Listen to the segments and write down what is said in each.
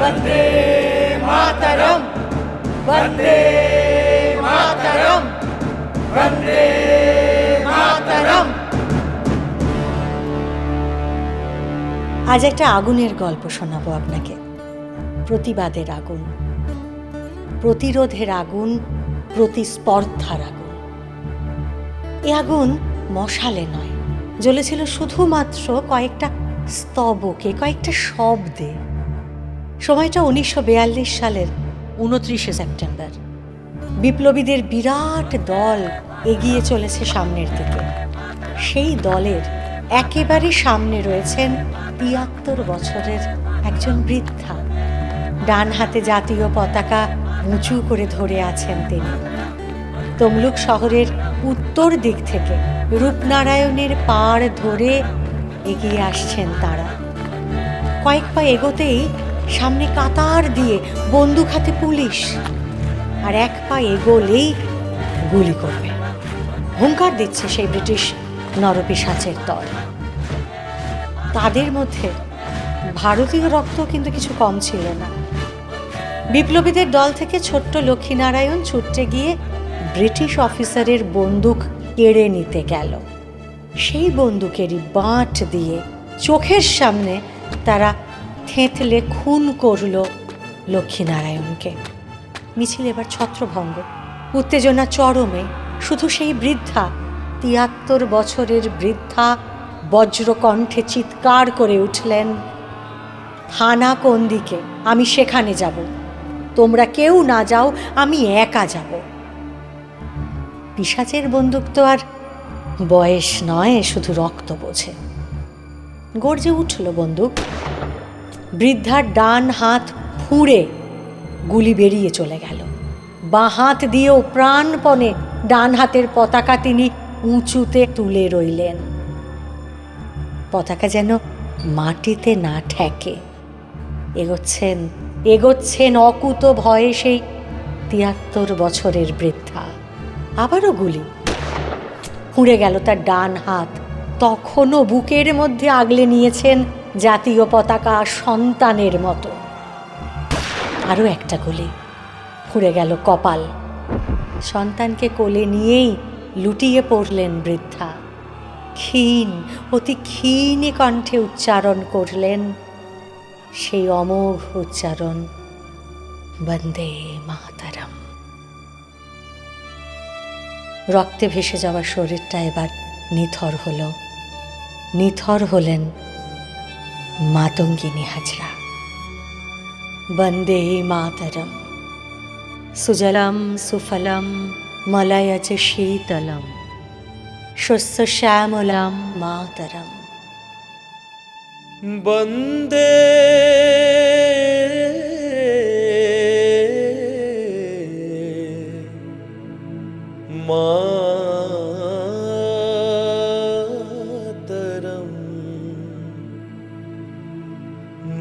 वंदे मातरम, वंदे मातरम, वंदे मातरम। আজ একটা আগুনের গল্প শোনাবো আপনাকে। প্রতিবাদের আগুন, প্রতিরোধের আগুন, প্রতিস্পর্ধার আগুন। এ আগুন মশালে নয়, জ্বলেছিল শুধুমাত্র কয়েকটা স্তবকে, কয়েকটা শব্দে। সময়টা 1942 সালের 29শে সেপ্টেম্বর। বিপ্লবীদের বিরাট দল এগিয়ে চলেছে সামনের দিকে। সেই দলের একেবারে সামনে রয়েছেন 73 বছরের একজন বৃদ্ধা। ডান হাতে জাতীয় পতাকা উঁচু করে ধরে আছেন তিনি। তমলুক শহরের উত্তর দিক থেকে রূপনারায়ণের পাড় ধরে এগিয়ে আসছেন তারা। কয়েক পা এগোতেই সামনে কাতার দিয়ে বন্দুক হাতে পুলিশ, আর এক পা এগোলেই গুলি করবে। হুঙ্কার দিচ্ছে সেই ব্রিটিশ নরপিশাচের দল। তাদের মধ্যে ভারতীয় রক্ত কিন্তু কিছু কম ছিল না। বিপ্লবীদের দল থেকে ছোট্ট লক্ষ্মীনারায়ণ ছুটতে গিয়ে ব্রিটিশ অফিসারের বন্দুক কেড়ে নিতে গেল। সেই বন্দুকেরই বাঁট দিয়ে চোখের সামনে তারা থেঁতলে খুন করল লক্ষ্মীনারায়ণকে। মিছিল এবার ছত্রভঙ্গ, উত্তেজনা চরমে। শুধু সেই বৃদ্ধা, 73 বছরের বৃদ্ধা বজ্রকণ্ঠে চিৎকার করে উঠলেন, থানা কোন দিকে? আমি সেখানে যাব। তোমরা কেউ না যাও, আমি একা যাব। পিশাচের বন্দুক তো আর বয়স নয়, শুধু রক্ত বোঝে। গর্জে উঠল বন্দুক। বৃদ্ধার ডান হাত ফুঁড়ে গুলি বেরিয়ে চলে গেল। বাঁ হাত দিয়েও প্রাণপণে ডান হাতের পতাকা তিনি উঁচুতে তুলে রইলেন। পতাকা যেন মাটিতে না ঠেকে। এগোচ্ছেন এগোচ্ছেন অকুত ভয়ে সেই 73 বছরের বৃদ্ধা। আবারও গুলি। পুড়ে গেল তার ডান হাত। তখনও বুকের মধ্যে আগলে নিয়েছেন জাতীয় পতাকা সন্তানের মতো। আরও একটা গুলি। পুড়ে গেল কপাল। সন্তানকে কোলে নিয়েই লুটিয়ে পড়লেন বৃদ্ধা। ক্ষীণ, অতি ক্ষীণ কণ্ঠে উচ্চারণ করলেন সেই অমোঘ উচ্চারণ, বন্দে মাতরম। রক্তে ভেসে যাওয়া শরীরটা এবার নিথর হল। নিথর হলেন মাতঙ্গিনী হাজরা। বন্দে মাতরম। সুজলম সুফলম মলয়জ শীতলম শস্য শ্যামলম মাতরম। বন্দে মাতরম,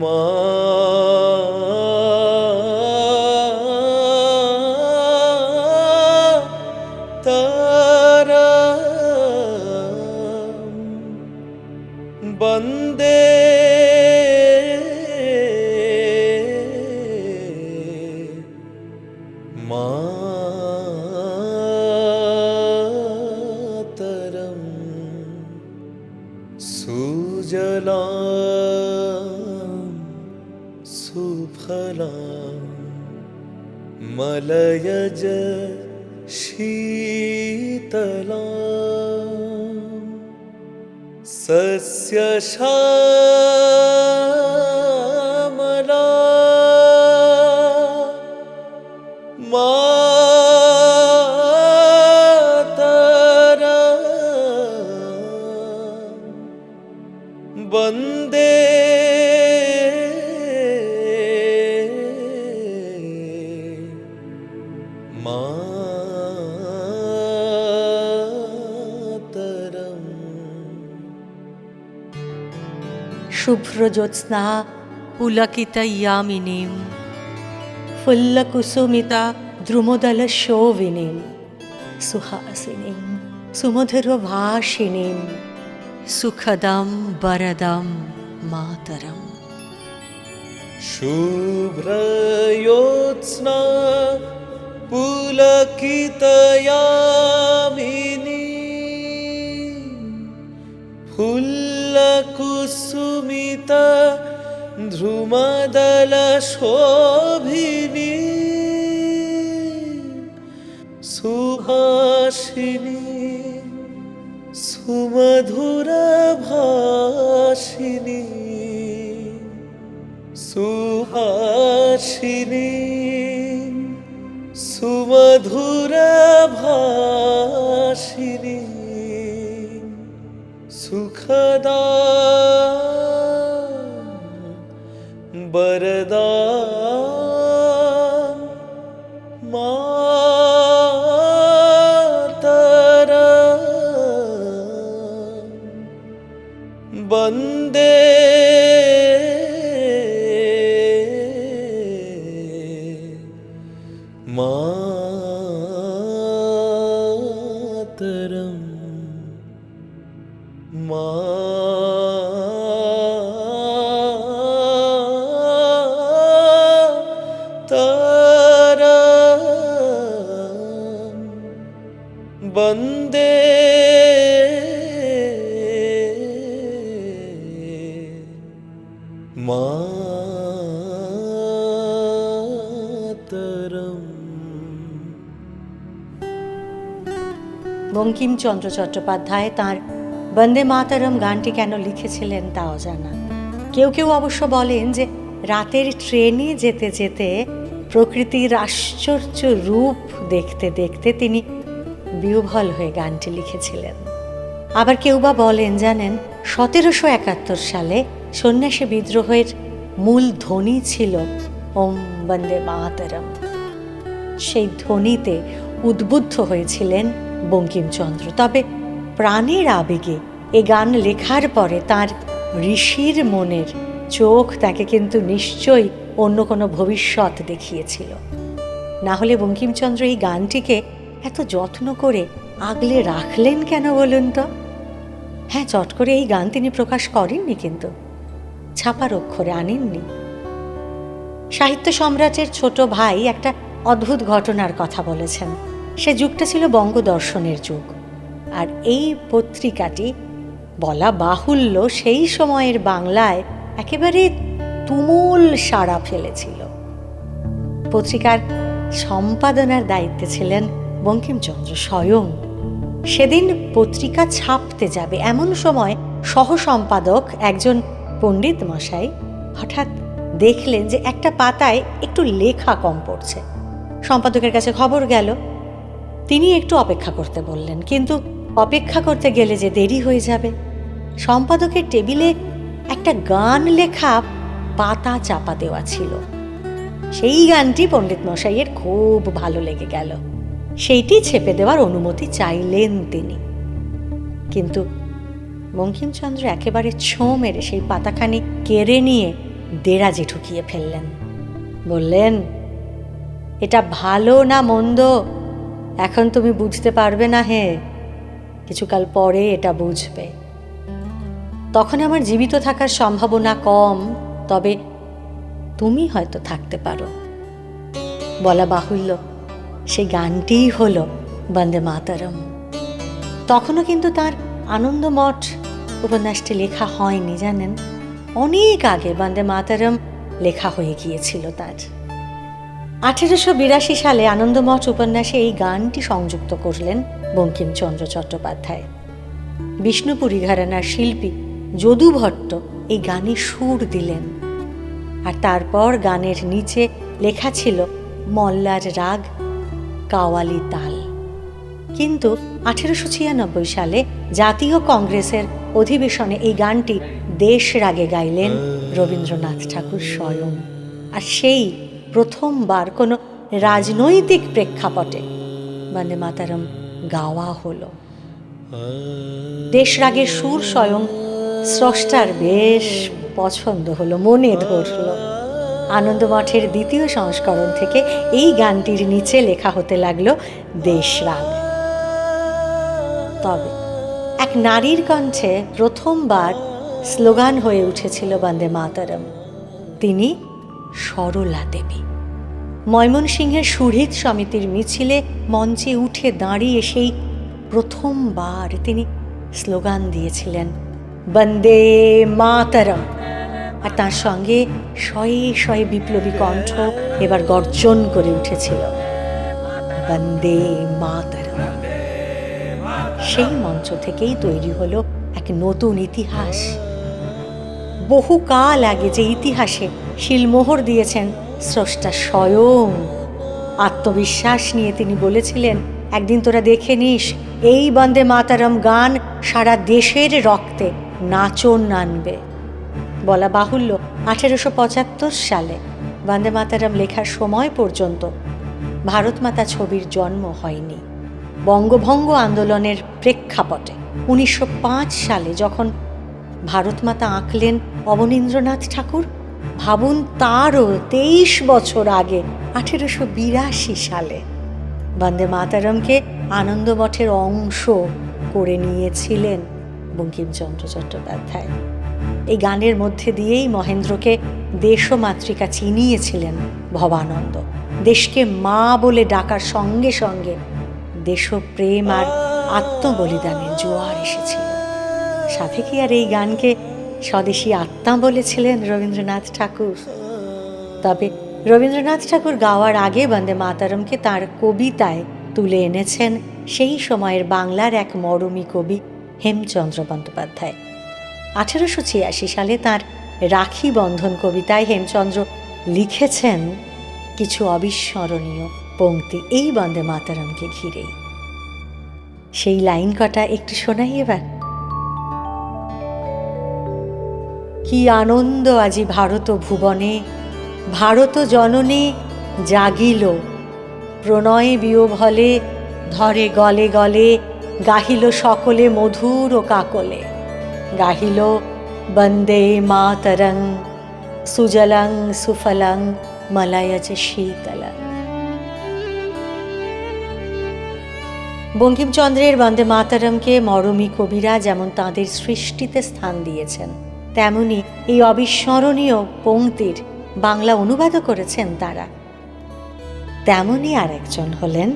মাতরম। বন্দে মাতরম। সুজলাম সুফলাম মলয়জ শীতলাম সস্য শ্যামলা মাতরম। বন্দে মাতরম। শুভ্র জ্যোৎস্না পুলকিত ইয়ামিনীম ফুল্লকুসুমিতা দ্রুমদল শোভিনীম সুহাসিনীম সুমধুর ভাষিনীম সুখদম বরদম মাতরম। शुभ्रयोत्स्ना पुलकितयामिनी फुल्लकुसुमित ध्रुमदलशोभिनी सुभाषिनी सुमधुरभाषिनी सुहासिनी सुमधुरभाषिनी सुखदा वरदा मातरम् वन्दे मातरम् मातरम् वन्दे मातरम्। বঙ্কিমচন্দ্র চট্টোপাধ্যায় তাঁর বন্দে মাতরম গানটি কেন লিখেছিলেন তা অজানা। কেউ কেউ অবশ্য বলেন যে রাতের ট্রেনে যেতে যেতে প্রকৃতির আশ্চর্য রূপ দেখতে দেখতে তিনি বিহ্বল হয়ে গানটি লিখেছিলেন। আবার কেউ বা বলেন জানেন 1771 সালে সন্ন্যাসী বিদ্রোহের মূল ধ্বনি ছিল ওম বন্দে মাতরম। সেই ধ্বনিতে উদ্বুদ্ধ হয়েছিলেন বঙ্কিমচন্দ্র। তবে প্রাণের আবেগে এ গান লেখার পরে তার ঋষির মনের চোখ তাকে কিন্তু নিশ্চয়ই অন্য কোনো ভবিষ্যৎ দেখিয়েছিল। না হলে বঙ্কিমচন্দ্র এই গানটিকে এত যত্ন করে আগলে রাখলেন কেন বলুন তো? হ্যাঁ, চট করে এই গান তিনি প্রকাশ করেননি, কিন্তু ছাপার অক্ষরে আনেননি। সাহিত্য সম্রাটের ছোট ভাই একটা অদ্ভুত ঘটনার কথা বলেছেন। সে যুগটা ছিল বঙ্গদর্শনের যুগ, আর এই পত্রিকাটি বলা বাহুল্য সেই সময়ের বাংলায় একেবারে তুমুল সাড়া ফেলেছিল। পত্রিকার সম্পাদনার দায়িত্বে ছিলেন বঙ্কিমচন্দ্র স্বয়ং। সেদিন পত্রিকা ছাপতে যাবে এমন সময় সহসম্পাদক একজন পণ্ডিত মশাই হঠাৎ দেখলেন যে একটা পাতায় একটু লেখা কম পড়ছে। সম্পাদকের কাছে খবর গেল। তিনি একটু অপেক্ষা করতে বললেন, কিন্তু অপেক্ষা করতে গেলে যে দেরি হয়ে যাবে। সম্পাদকের টেবিলে একটা গান লেখা পাতা চাপা দেওয়া ছিল। সেই গানটি পণ্ডিত মশাইয়ের খুব ভালো লেগে গেল। সেইটি ছেপে দেওয়ার অনুমতি চাইলেন তিনি। কিন্তু বঙ্কিমচন্দ্র একেবারে ছোঁ মেরে সেই পাতাখানি কেড়ে নিয়ে দেরাজে ঢুকিয়ে ফেললেন। বললেন, এটা ভালো না মন্দ এখন তুমি বুঝতে পারবে না, হে, কিছুকাল পরে এটা বুঝবে। তখন আমার জীবিত থাকার সম্ভাবনা কম, তবে তুমি হয়তো থাকতে পারো। বলা বাহুল্য সেই গানটিই হলো বন্দে মাতরম। তখনও কিন্তু তার আনন্দমঠ উপন্যাসটি লেখা হয়নি, জানেন। অনেক আগে বন্দে মাতরম লেখা হয়ে গিয়েছিল তার। 1882 সালে আনন্দমঠ উপন্যাসে এই গানটি সংযুক্ত করলেন বঙ্কিমচন্দ্র চট্টোপাধ্যায়। বিষ্ণুপুরী ঘরানার শিল্পী যদু ভট্ট এই গানে সুর দিলেন, আর তারপর গানের নিচে লেখা ছিল মল্লার রাগ, কাওয়ালি তাল। কিন্তু 1896 সালে জাতীয় কংগ্রেসের অধিবেশনে এই গানটি দেশ রাগে গাইলেন রবীন্দ্রনাথ ঠাকুর স্বয়ং। আর সেই প্রথমবার কোনো রাজনৈতিক প্রেক্ষাপটে বন্দে মাতরম গাওয়া হলো। দেশ রাগের সুর স্বয়ং স্রষ্টার বেশ পছন্দ হলো, মনে ধরল। আনন্দমঠের দ্বিতীয় সংস্করণ থেকে এই গানটির নিচে লেখা হতে লাগলো দেশ রাগ। তবে এক নারীর কণ্ঠে প্রথমবার স্লোগান হয়ে উঠেছিল বন্দে মাতরম। তিনি সরলা দেবী। ময়মনসিংহের সুহৃদ সমিতির মিছিলে মঞ্চে উঠে দাঁড়িয়ে সেই প্রথমবার তিনি স্লোগান দিয়েছিলেন বন্দে মাতরম। আর তার সঙ্গে শয়ে শয়ে বিপ্লবী কণ্ঠ এবার গর্জন করে উঠেছিল বন্দে মাতরম। সেই মঞ্চ থেকেই তৈরি হলো এক নতুন ইতিহাস। বহুকাল আগে যে ইতিহাসে শিলমোহর দিয়েছেন স্রষ্টা স্বয়ং, আত্মবিশ্বাস নিয়ে তিনি বলেছিলেন, একদিন তোরা দেখে নিস এই বন্দে মাতরম গান সারা দেশের রক্তে নাচন আনবে। বলা বাহুল্য 1875 সালে বন্দে মাতরম লেখার সময় পর্যন্ত ভারত মাতা ছবির জন্ম হয়নি। বঙ্গভঙ্গ আন্দোলনের প্রেক্ষাপটে 1905 সালে যখন ভারত মাতা আঁকলেন অবনীন্দ্রনাথ ঠাকুর, ভাবুন তারও 23 বছর আগে 1882 সালে বন্দে মাতরমকে আনন্দমঠের অংশ করে নিয়েছিলেন বঙ্কিমচন্দ্র চট্টোপাধ্যায়। এই গানের মধ্যে দিয়েই মহেন্দ্রকে দেশমাতৃকা চিনিয়েছিলেন ভবানন্দ। দেশকে মা বলে ডাকার সঙ্গে সঙ্গে দেশপ্রেম আর আত্মবলিদানের জোয়ার এসেছিল। সাথে কি আর এই গানকে স্বদেশী আত্মা বলেছিলেন রবীন্দ্রনাথ ঠাকুর? তবে রবীন্দ্রনাথ ঠাকুর গাওয়ার আগে বন্দে মাতরমকে তাঁর কবিতায় তুলে এনেছেন সেই সময়ের বাংলার এক মরমী কবি হেমচন্দ্র বন্দ্যোপাধ্যায়। 1886 সালে তাঁর রাখি বন্ধন কবিতায় হেমচন্দ্র লিখেছেন কিছু অবিস্মরণীয় পংক্তি এই বন্দে মাতরমকে ঘিরেই। সেই লাইন কটা একটু শোনাই এবার। কি আনন্দ আজি ভারত ভুবনে, ভারত জননে জাগিল, প্রণয় বিয়োভলে ধরে গলে গলে, গাহিল সকলে মধুর ও কাকলে, গাহিল বন্দে মাতরং সুজলং সুফলং মলয়জ শীতলং। বঙ্কিমচন্দ্রের বন্দে মাতরমকে মরমী কবিরা যেমন তাঁদের সৃষ্টিতে স্থান দিয়েছেন, তেমনি এই অবিস্মরণীয় পংক্তির বাংলা অনুবাদও করেছেন তারা। তেমনই আর একজন হলেন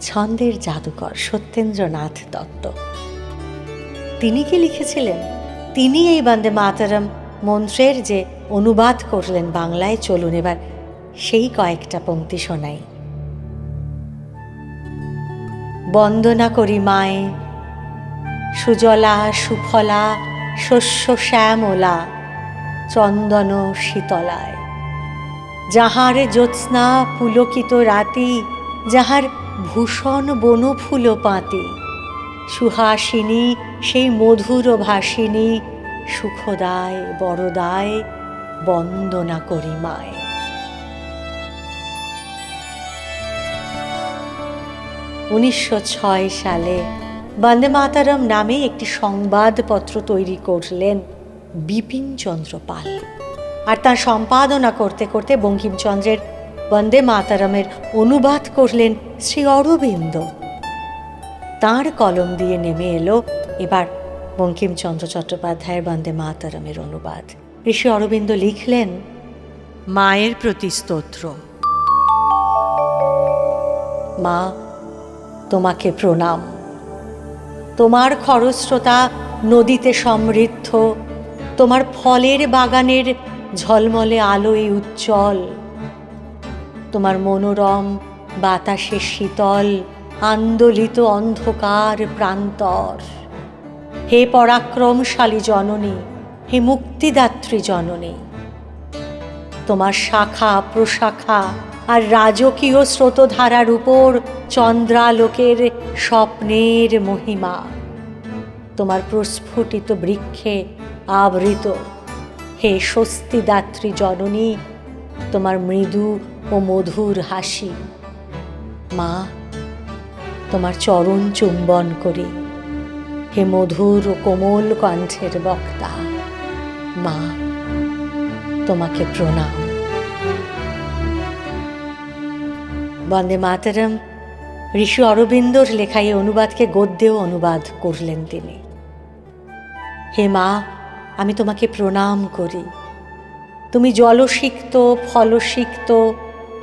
ছন্দের জাদুকর সত্যেন্দ্রনাথ দত্ত। তিনি কি লিখেছিলেন? তিনি এই বন্দে মাতরম মন্ত্রের যে অনুবাদ করলেন বাংলায়, চলুন এবার সেই কয়েকটা পংক্তি শোনাই। বন্দনা করি মায়ে, সুজলা সুফলা শস্য শ্যামলা, চন্দন শীতলায়, যাহার জ্যোৎস্না পুলকিত রাতি, যাহার ভূষণ বনফুল পাতি, সুহাসিনী সেই মধুর ভাসিনী, সুখদায় বরদায় বন্দনা করি মায়। 1906 সালে বন্দে মাতরম নামে একটি সংবাদপত্র তৈরি করলেন বিপিনচন্দ্র পাল, আর তার সম্পাদনা করতে করতে বঙ্কিমচন্দ্রের বন্দে মাতরমের অনুবাদ করলেন শ্রী অরবিন্দ। তাঁর কলম দিয়ে নেমে এলো এবার বঙ্কিমচন্দ্র চট্টোপাধ্যায়ের বন্দে মাতরমের অনুবাদ। ঋষি অরবিন্দ লিখলেন মায়ের প্রতি স্তোত্র। মা, তোমাকে প্রণাম। তোমার খরস্রোতা নদীতে সমৃদ্ধ, তোমার ফলের বাগানের ঝলমলে আলোয় উজ্জ্বল, তোমার মনোরম বাতাসে শীতল আন্দোলিত অন্ধকার প্রান্তর। হে পরাক্রমশালী জননী, হে মুক্তিদাত্রী জননী, তোমার শাখা প্রশাখা আর রাজকীয় স্রোতধারার উপর চন্দ্রালোকের স্বপ্নের মহিমা, তোমার প্রস্ফুটিত বৃক্ষে আবৃত। হে স্বস্তিদাত্রী জননী, তোমার মৃদু ও মধুর হাসি। মা, তোমার চরণ চুম্বন করি। হে মধুর ও কোমল কণ্ঠের বক্তা, মা, তোমাকে প্রণাম। বন্দে মাতরম ঋষি অরবিন্দর লেখা এই অনুবাদকে গদ্যেও অনুবাদ করলেন তিনি। হে মা, আমি তোমাকে প্রণাম করি। তুমি জলসিক্ত ফলসিক্ত,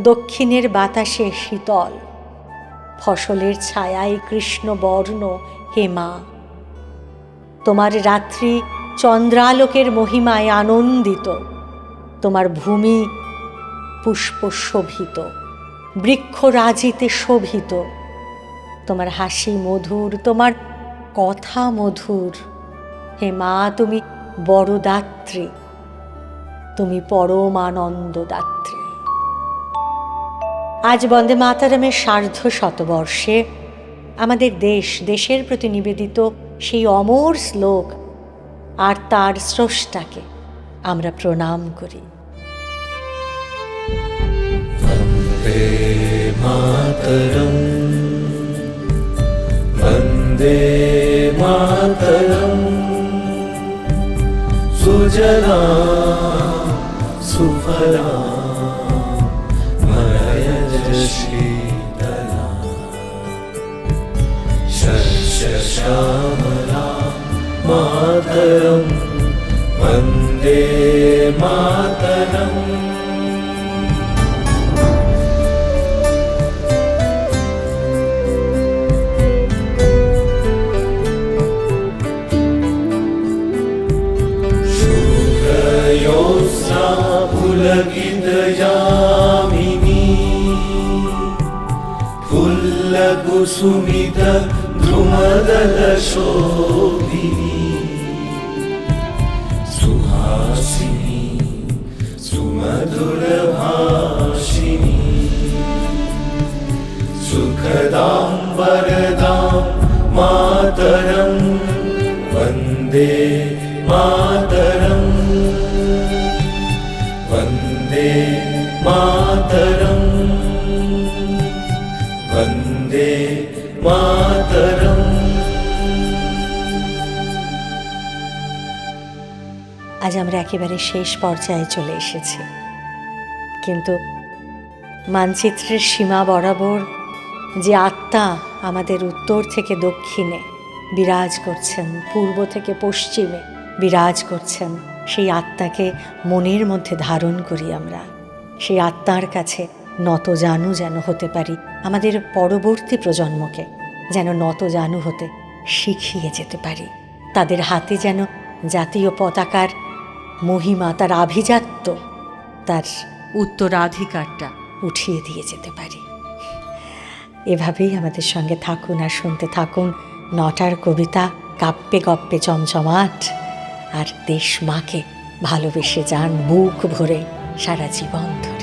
দক্ষিণের বাতাসে শীতল, ফসলের ছায়ায় কৃষ্ণবর্ণ হে মা। তোমার রাত্রি চন্দ্রালোকের মহিমায় আনন্দিত, তোমার ভূমি পুষ্প শোভিত, বৃক্ষরাজিতে শোভিত, তোমার হাসি মধুর, তোমার কথা মধুর। হে মা, তুমি বড় দাত্রী, তুমি পরম আনন্দদাত্রী। আজ বন্দে মাতরমের সার্ধ শতবর্ষে আমাদের দেশের প্রতি নিবেদিত সেই অমর শ্লোক আর তার স্রষ্টাকে আমরা প্রণাম করি। বন্দে মাতরম, বন্দে মাতরম, সুজলাম সুফলাম মলয়জ শীতলাম, শস্য শ্যামলাম মাতরম, বন্দে মাতরম। पुलकितयामिनी फुल्लकुसुमित द्रुमदलशोभिनी, सुहासिनी सुमधुरभाषिणी, सुखदां वरदां मातरं, वन्दे मातरम्, वन्दे मातरम्, वन्दे मातरम्। আজ আমরা একেবারে শেষ পর্যায়ে চলে এসেছি, কিন্তু মানচিত্রের সীমা বরাবর যে আত্মা আমাদের উত্তর থেকে দক্ষিণে বিরাজ করছেন, পূর্ব থেকে পশ্চিমে বিরাজ করছেন, সেই আত্মাকে মনের মধ্যে ধারণ করি আমরা। সেই আত্মার কাছে নতজানু যেন হতে পারি, আমাদের পরবর্তী প্রজন্মকে যেন নতজানু হতে শিখিয়ে যেতে পারি। তাদের হাতে যেন জাতীয় পতাকার মহিমা, তার আভিজাত্য, তার উত্তরাধিকারটা উঠিয়ে দিয়ে যেতে পারি। এভাবেই আমাদের সঙ্গে থাকুন আর শুনতে থাকুন নটার কবিতা, কাব্যে গপ্পে চমচমাট। আর দেশ মাকে ভালোবেসে যান বুক ভরে সারা জীবন ধরে।